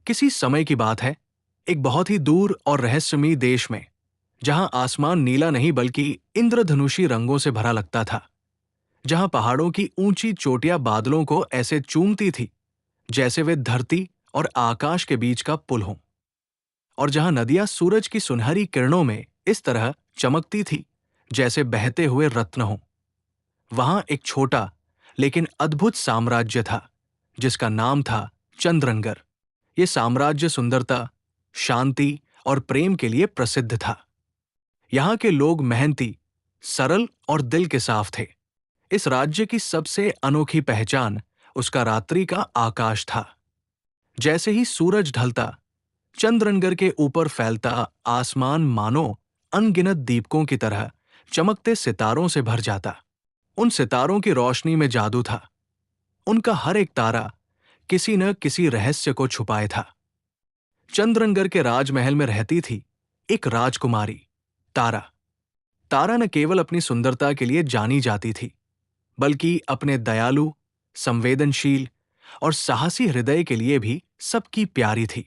किसी समय की बात है, एक बहुत ही दूर और रहस्यमयी देश में, जहां आसमान नीला नहीं बल्कि इंद्रधनुषी रंगों से भरा लगता था, जहां पहाड़ों की ऊंची चोटियां बादलों को ऐसे चूमती थी जैसे वे धरती और आकाश के बीच का पुल हों, और जहां नदियां सूरज की सुनहरी किरणों में इस तरह चमकती थी जैसे बहते हुए रत्न हों। वहां एक छोटा लेकिन अद्भुत साम्राज्य था जिसका नाम था चंद्रनगर। ये साम्राज्य सुंदरता, शांति और प्रेम के लिए प्रसिद्ध था। यहाँ के लोग मेहनती, सरल और दिल के साफ थे। इस राज्य की सबसे अनोखी पहचान उसका रात्रि का आकाश था। जैसे ही सूरज ढलता, चंद्रनगर के ऊपर फैलता आसमान मानो अनगिनत दीपकों की तरह चमकते सितारों से भर जाता। उन सितारों की रोशनी में जादू था। उनका हर एक तारा किसी न किसी रहस्य को छुपाए था। चंद्रनगर के राजमहल में रहती थी एक राजकुमारी, तारा। तारा न केवल अपनी सुंदरता के लिए जानी जाती थी, बल्कि अपने दयालु, संवेदनशील और साहसी हृदय के लिए भी सबकी प्यारी थी।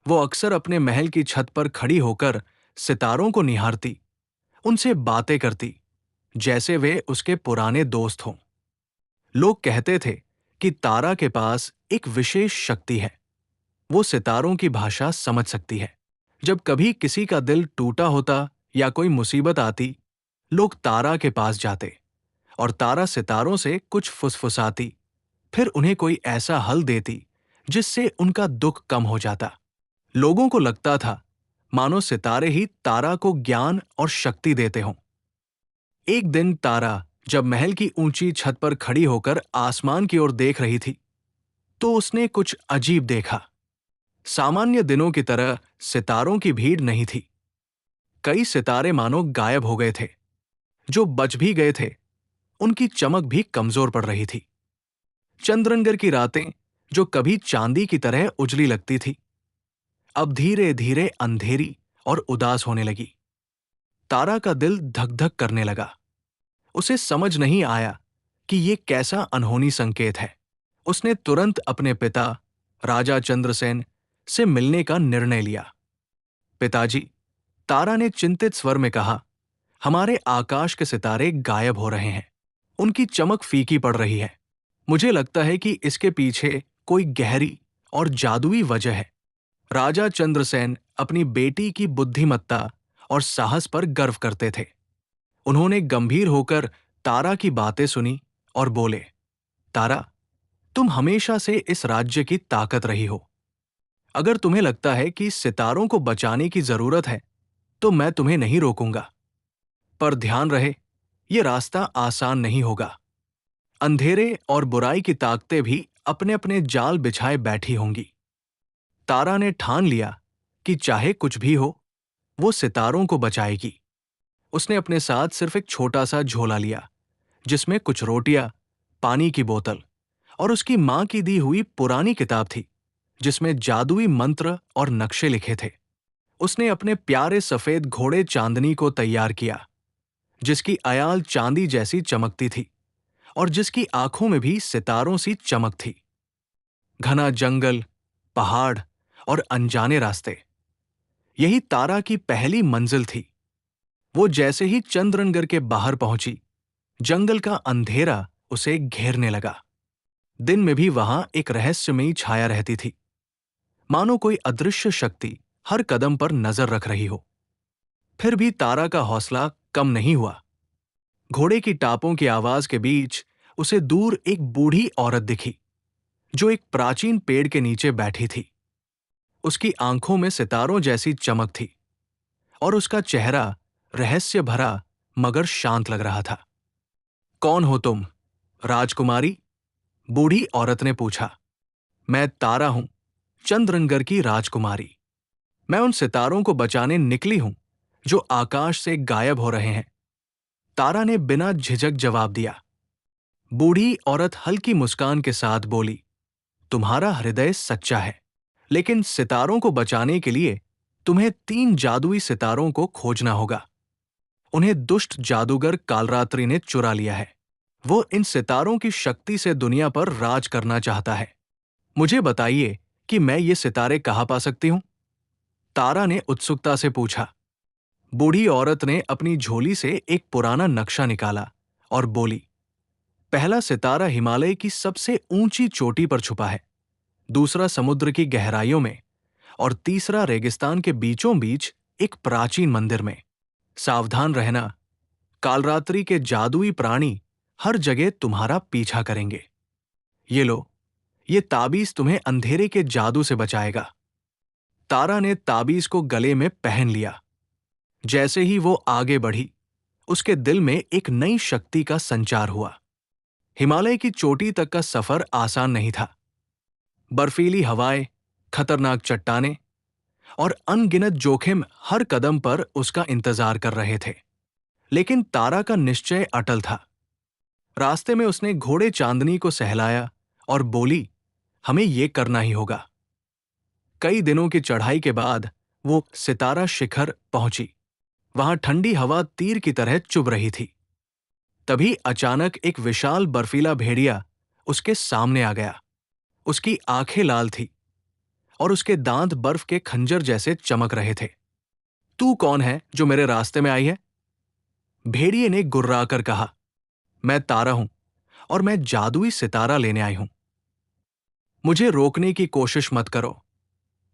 वो अक्सर अपने महल की छत पर खड़ी होकर सितारों को निहारती, उनसे बातें करती जैसे वे उसके पुराने दोस्त हों। लोग कहते थे कि तारा के पास एक विशेष शक्ति है। वो सितारों की भाषा समझ सकती है। जब कभी किसी का दिल टूटा होता या कोई मुसीबत आती, लोग तारा के पास जाते और तारा सितारों से कुछ फुसफुसाती, फिर उन्हें कोई ऐसा हल देती जिससे उनका दुख कम हो जाता। लोगों को लगता था मानो सितारे ही तारा को ज्ञान और शक्ति देते हों। एक दिन तारा जब महल की ऊंची छत पर खड़ी होकर आसमान की ओर देख रही थी, तो उसने कुछ अजीब देखा। सामान्य दिनों की तरह सितारों की भीड़ नहीं थी। कई सितारे मानो गायब हो गए थे। जो बच भी गए थे, उनकी चमक भी कमजोर पड़ रही थी। चंद्रनगर की रातें, जो कभी चांदी की तरह उजली लगती थी, अब धीरे धीरे अंधेरी और उदास होने लगी। तारा का दिल धक धक करने लगा। उसे समझ नहीं आया कि ये कैसा अनहोनी संकेत है। उसने तुरंत अपने पिता, राजा चंद्रसेन, से मिलने का निर्णय लिया। पिताजी, तारा ने चिंतित स्वर में कहा, हमारे आकाश के सितारे गायब हो रहे हैं। उनकी चमक फीकी पड़ रही है। मुझे लगता है कि इसके पीछे कोई गहरी और जादुई वजह है। राजा चंद्रसेन अपनी बेटी की बुद्धिमत्ता और साहस पर गर्व करते थे। उन्होंने गंभीर होकर तारा की बातें सुनी और बोले, तारा, तुम हमेशा से इस राज्य की ताकत रही हो। अगर तुम्हें लगता है कि सितारों को बचाने की जरूरत है, तो मैं तुम्हें नहीं रोकूंगा। पर ध्यान रहे, ये रास्ता आसान नहीं होगा। अंधेरे और बुराई की ताकतें भी अपने अपने जाल बिछाए बैठी होंगी। तारा ने ठान लिया कि चाहे कुछ भी हो, वो सितारों को बचाएगी। उसने अपने साथ सिर्फ एक छोटा सा झोला लिया, जिसमें कुछ रोटियां, पानी की बोतल और उसकी मां की दी हुई पुरानी किताब थी, जिसमें जादुई मंत्र और नक्शे लिखे थे। उसने अपने प्यारे सफेद घोड़े चांदनी को तैयार किया, जिसकी अयाल चांदी जैसी चमकती थी और जिसकी आंखों में भी सितारों सी चमक थी। घना जंगल, पहाड़ और अनजाने रास्ते, यही तारा की पहली मंजिल थी। वो जैसे ही चंद्रनगर के बाहर पहुंची, जंगल का अंधेरा उसे घेरने लगा। दिन में भी वहां एक रहस्यमयी छाया रहती थी, मानो कोई अदृश्य शक्ति हर कदम पर नजर रख रही हो। फिर भी तारा का हौसला कम नहीं हुआ। घोड़े की टापों की आवाज के बीच उसे दूर एक बूढ़ी औरत दिखी, जो एक प्राचीन पेड़ के नीचे बैठी थी। उसकी आंखों में सितारों जैसी चमक थी और उसका चेहरा रहस्य भरा मगर शांत लग रहा था। कौन हो तुम, राजकुमारी? बूढ़ी औरत ने पूछा। मैं तारा हूं, चंद्रनगर की राजकुमारी। मैं उन सितारों को बचाने निकली हूं जो आकाश से गायब हो रहे हैं। तारा ने बिना झिझक जवाब दिया। बूढ़ी औरत हल्की मुस्कान के साथ बोली, तुम्हारा हृदय सच्चा है, लेकिन सितारों को बचाने के लिए तुम्हें 3 जादुई सितारों को खोजना होगा। उन्हें दुष्ट जादूगर कालरात्रि ने चुरा लिया है। वो इन सितारों की शक्ति से दुनिया पर राज करना चाहता है। मुझे बताइए कि मैं ये सितारे कहाँ पा सकती हूं? तारा ने उत्सुकता से पूछा। बूढ़ी औरत ने अपनी झोली से एक पुराना नक्शा निकाला और बोली, पहला सितारा हिमालय की सबसे ऊंची चोटी पर छुपा है, दूसरा समुद्र की गहराइयों में और तीसरा रेगिस्तान के बीचों बीच एक प्राचीन मंदिर में। सावधान रहना, कालरात्रि के जादुई प्राणी हर जगह तुम्हारा पीछा करेंगे। ये लो, ये ताबीज तुम्हें अंधेरे के जादू से बचाएगा। तारा ने ताबीज को गले में पहन लिया। जैसे ही वो आगे बढ़ी, उसके दिल में एक नई शक्ति का संचार हुआ। हिमालय की चोटी तक का सफर आसान नहीं था। बर्फीली हवाएं, खतरनाक चट्टानें और अनगिनत जोखिम हर कदम पर उसका इंतजार कर रहे थे। लेकिन तारा का निश्चय अटल था। रास्ते में उसने घोड़े चांदनी को सहलाया और बोली, हमें ये करना ही होगा। कई दिनों की चढ़ाई के बाद वो सितारा शिखर पहुंची। वहां ठंडी हवा तीर की तरह चुभ रही थी। तभी अचानक एक विशाल बर्फीला भेड़िया उसके सामने आ गया। उसकी आंखें लाल थी और उसके दांत बर्फ के खंजर जैसे चमक रहे थे। तू कौन है जो मेरे रास्ते में आई है? भेड़िए ने गुर्राकर कहा, मैं तारा हूं और मैं जादुई सितारा लेने आई हूं। मुझे रोकने की कोशिश मत करो,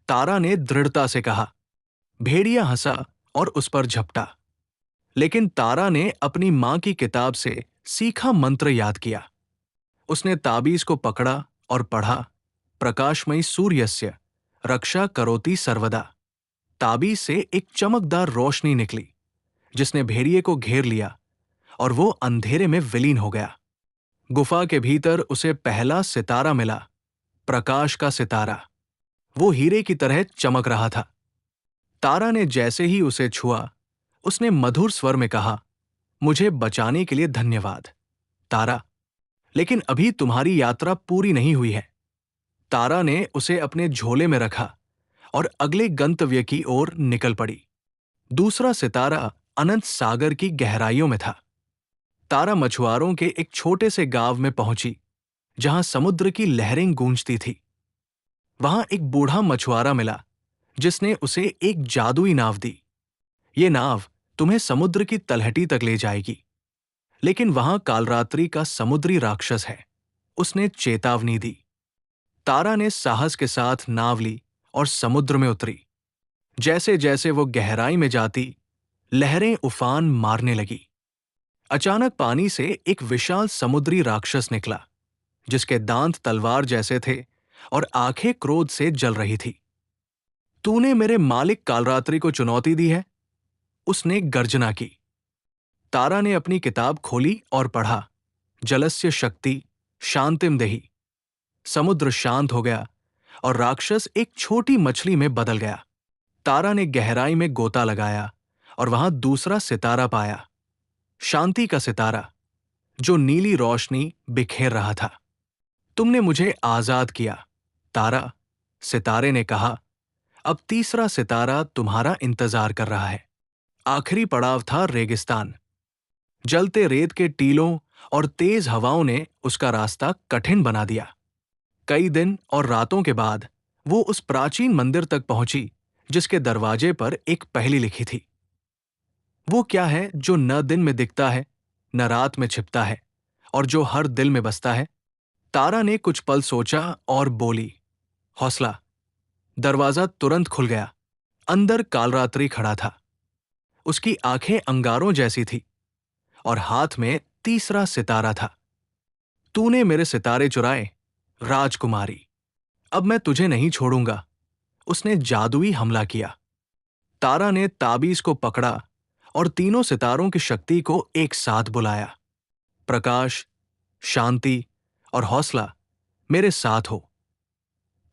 तारा ने दृढ़ता से कहा। भेड़िया हंसा और उस पर झपटा। लेकिन तारा ने अपनी मां की किताब से सीखा मंत्र याद किया। उसने ताबीज को पकड़ा और पढ़ा, प्रकाशमयी सूर्यस्य रक्षा करोति सर्वदा। ताबीज से एक चमकदार रोशनी निकली, जिसने भेड़िए को घेर लिया और वो अंधेरे में विलीन हो गया। गुफा के भीतर उसे पहला सितारा मिला, प्रकाश का सितारा। वो हीरे की तरह चमक रहा था। तारा ने जैसे ही उसे छुआ, उसने मधुर स्वर में कहा, मुझे बचाने के लिए धन्यवाद, तारा। लेकिन अभी तुम्हारी यात्रा पूरी नहीं हुई है। तारा ने उसे अपने झोले में रखा और अगले गंतव्य की ओर निकल पड़ी। दूसरा सितारा अनंत सागर की गहराइयों में था। तारा मछुआरों के एक छोटे से गांव में पहुंची, जहां समुद्र की लहरें गूंजती थी। वहां एक बूढ़ा मछुआरा मिला, जिसने उसे एक जादुई नाव दी। ये नाव तुम्हें समुद्र की तलहटी तक ले जाएगी। लेकिन वहां कालरात्रि का समुद्री राक्षस है, उसने चेतावनी दी। तारा ने साहस के साथ नाव ली और समुद्र में उतरी। जैसे जैसे वो गहराई में जाती, लहरें उफान मारने लगी। अचानक पानी से एक विशाल समुद्री राक्षस निकला, जिसके दांत तलवार जैसे थे और आंखें क्रोध से जल रही थी। तूने मेरे मालिक कालरात्रि को चुनौती दी है, उसने गर्जना की। तारा ने अपनी किताब खोली और पढ़ा, जलस्य शक्ति शांतिम देहि। समुद्र शांत हो गया और राक्षस एक छोटी मछली में बदल गया। तारा ने गहराई में गोता लगाया और वहां दूसरा सितारा पाया, शांति का सितारा, जो नीली रोशनी बिखेर रहा था। तुमने मुझे आजाद किया, तारा, सितारे ने कहा। अब तीसरा सितारा तुम्हारा इंतजार कर रहा है। आखिरी पड़ाव था रेगिस्तान। जलते रेत के टीलों और तेज हवाओं ने उसका रास्ता कठिन बना दिया। कई दिन और रातों के बाद वो उस प्राचीन मंदिर तक पहुंची, जिसके दरवाजे पर एक पहेली लिखी थी। वो क्या है जो न दिन में दिखता है, न रात में छिपता है, और जो हर दिल में बसता है? तारा ने कुछ पल सोचा और बोली, हौसला। दरवाजा तुरंत खुल गया। अंदर कालरात्रि खड़ा था। उसकी आंखें अंगारों जैसी थी और हाथ में तीसरा सितारा था। तूने मेरे सितारे चुराए, राजकुमारी। अब मैं तुझे नहीं छोड़ूंगा, उसने जादुई हमला किया। तारा ने ताबीज को पकड़ा और तीनों सितारों की शक्ति को एक साथ बुलाया। प्रकाश, शांति और हौसला, मेरे साथ हो।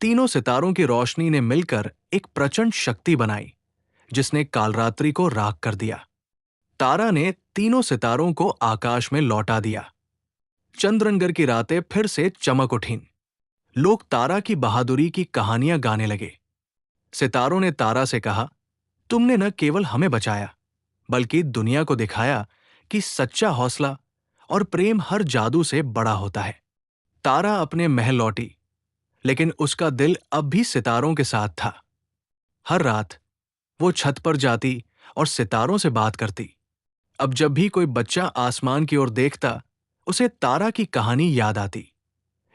तीनों सितारों की रोशनी ने मिलकर एक प्रचंड शक्ति बनाई, जिसने कालरात्रि को राख कर दिया। तारा ने तीनों सितारों को आकाश में लौटा दिया। चंद्रनगर की रातें फिर से चमक उठीं। लोग तारा की बहादुरी की कहानियां गाने लगे। सितारों ने तारा से कहा, तुमने न केवल हमें बचाया, बल्कि दुनिया को दिखाया कि सच्चा हौसला और प्रेम हर जादू से बड़ा होता है। तारा अपने महल लौटी, लेकिन उसका दिल अब भी सितारों के साथ था। हर रात वो छत पर जाती और सितारों से बात करती। अब जब भी कोई बच्चा आसमान की ओर देखता, उसे तारा की कहानी याद आती।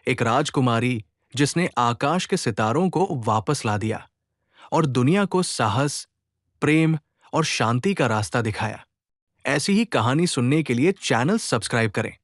एक राजकुमारी जिसने आकाश के सितारों को वापस ला दिया और दुनिया को साहस, प्रेम और शांति का रास्ता दिखाया। ऐसी ही कहानी सुनने के लिए चैनल सब्सक्राइब करें।